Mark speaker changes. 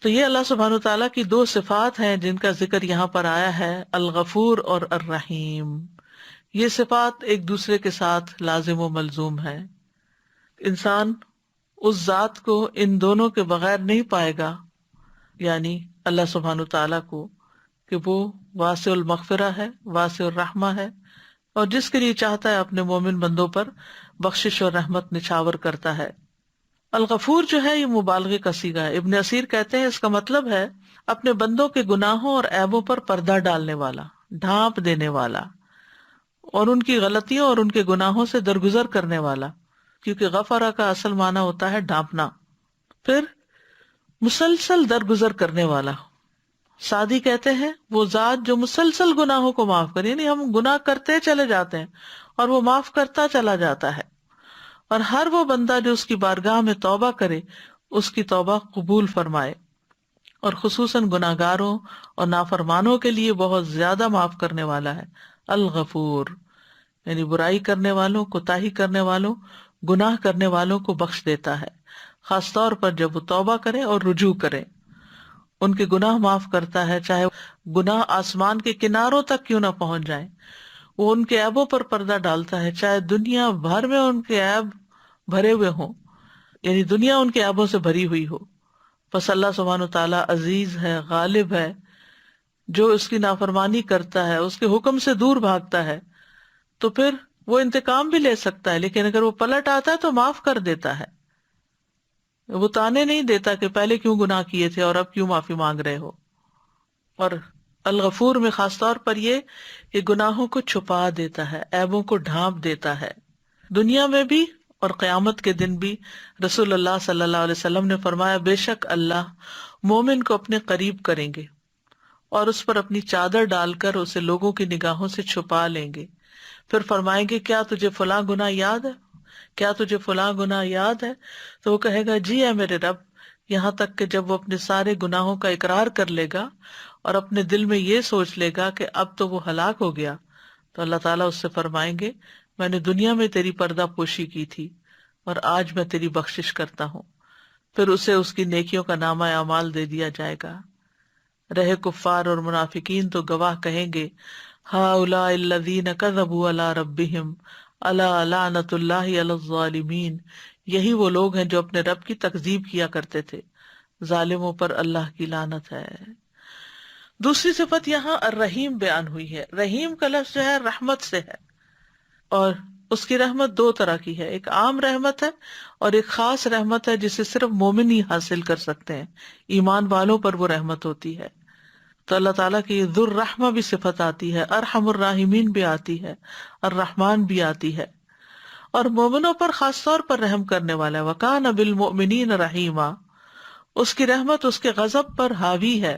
Speaker 1: تو یہ اللہ سبحانہ تعالیٰ کی دو صفات ہیں جن کا ذکر یہاں پر آیا ہے، الغفور اور الرحیم۔ یہ صفات ایک دوسرے کے ساتھ لازم و ملزوم ہے۔ انسان اس ذات کو ان دونوں کے بغیر نہیں پائے گا، یعنی اللہ سبحانہ تعالیٰ کو، کہ وہ واسع المغفرہ ہے، واسع الرحمہ ہے، اور جس کے لیے چاہتا ہے اپنے مومن بندوں پر بخشش اور رحمت نچھاور کرتا ہے۔ الغفور جو ہے یہ مبالغے کا صیغہ ہے۔ ابن اسیر کہتے ہیں اس کا مطلب ہے اپنے بندوں کے گناہوں اور عیبوں پر پردہ ڈالنے والا، ڈھانپ دینے والا، اور ان کی غلطیوں اور ان کے گناہوں سے درگزر کرنے والا، کیونکہ غفرہ کا اصل معنی ہوتا ہے ڈھانپنا۔ پھر مسلسل درگزر کرنے والا، سعدی کہتے ہیں وہ ذات جو مسلسل گناہوں کو معاف کرے، یعنی ہم گناہ کرتے چلے جاتے ہیں اور وہ معاف کرتا چلا جاتا ہے، اور ہر وہ بندہ جو اس کی بارگاہ میں توبہ کرے اس کی توبہ قبول فرمائے، اور خصوصاً گناہگاروں اور نافرمانوں کے لیے بہت زیادہ معاف کرنے والا ہے۔ الغفور یعنی برائی کرنے والوں، کوتاہی کرنے والوں، گناہ کرنے والوں کو بخش دیتا ہے، خاص طور پر جب وہ توبہ کرے اور رجوع کرے، ان کے گناہ معاف کرتا ہے، چاہے گناہ آسمان کے کناروں تک کیوں نہ پہنچ جائیں۔ وہ ان کے عیبوں پر پردہ ڈالتا ہے، چاہے دنیا بھر میں ان کے عیب بھرے ہوئے ہوں، یعنی دنیا ان کے عیبوں سے بھری ہوئی ہو۔ پس اللہ سبحانہ تعالیٰ عزیز ہے، غالب ہے، جو اس کی نافرمانی کرتا ہے، اس کے حکم سے دور بھاگتا ہے تو پھر وہ انتقام بھی لے سکتا ہے، لیکن اگر وہ پلٹ آتا ہے تو معاف کر دیتا ہے۔ وہ تانے نہیں دیتا کہ پہلے کیوں گناہ کیے تھے اور اب کیوں معافی مانگ رہے ہو۔ اور الغفور میں خاص طور پر یہ کہ گناہوں کو چھپا دیتا ہے، عیبوں کو ڈھانپ دیتا ہے، دنیا میں بھی اور قیامت کے دن بھی۔ رسول اللہ صلی اللہ علیہ وسلم نے فرمایا، بے شک اللہ مومن کو اپنے قریب کریں گے اور اس پر اپنی چادر ڈال کر اسے لوگوں کی نگاہوں سے چھپا لیں گے، پھر فرمائیں گے کیا تجھے فلاں گناہ یاد ہے، کیا تجھے فلاں گناہ یاد ہے؟ تو وہ کہے گا جی اے میرے رب، یہاں تک کہ جب وہ اپنے سارے گناہوں کا اقرار کر لے گا اور اپنے دل میں یہ سوچ لے گا کہ اب تو وہ ہلاک ہو گیا، تو اللہ تعالیٰ اس سے فرمائیں گے میں نے دنیا میں تیری پردہ پوشی کی تھی اور آج میں تیری بخشش کرتا ہوں۔ پھر اسے اس کی نیکیوں کا نامہ اعمال دے دیا جائے گا۔ رہے کفار اور منافقین تو گواہ کہیں گے، ہؤلاء الذین کذبوا علی ربہم الا لعنۃ اللہ علی الظالمین، یہی وہ لوگ ہیں جو اپنے رب کی تکذیب کیا کرتے تھے، ظالموں پر اللہ کی لعنت ہے۔ دوسری صفت یہاں الرحیم بیان ہوئی ہے۔ رحیم کا لفظ جو ہے رحمت سے ہے، اور اس کی رحمت دو طرح کی ہے، ایک عام رحمت ہے اور ایک خاص رحمت ہے جسے صرف مومن ہی حاصل کر سکتے ہیں، ایمان والوں پر وہ رحمت ہوتی ہے۔ تو اللہ تعالیٰ کی ذو الرحمہ بھی صفت آتی ہے، ارحم الراحمین بھی آتی ہے، الرحمن بھی آتی ہے، اور مومنوں پر خاص طور پر رحم کرنے والا ہے۔ وَكَانَ بِالْمُؤْمِنِينَ رَحِيمًا، اس کی رحمت اس کے غضب پر حاوی ہے،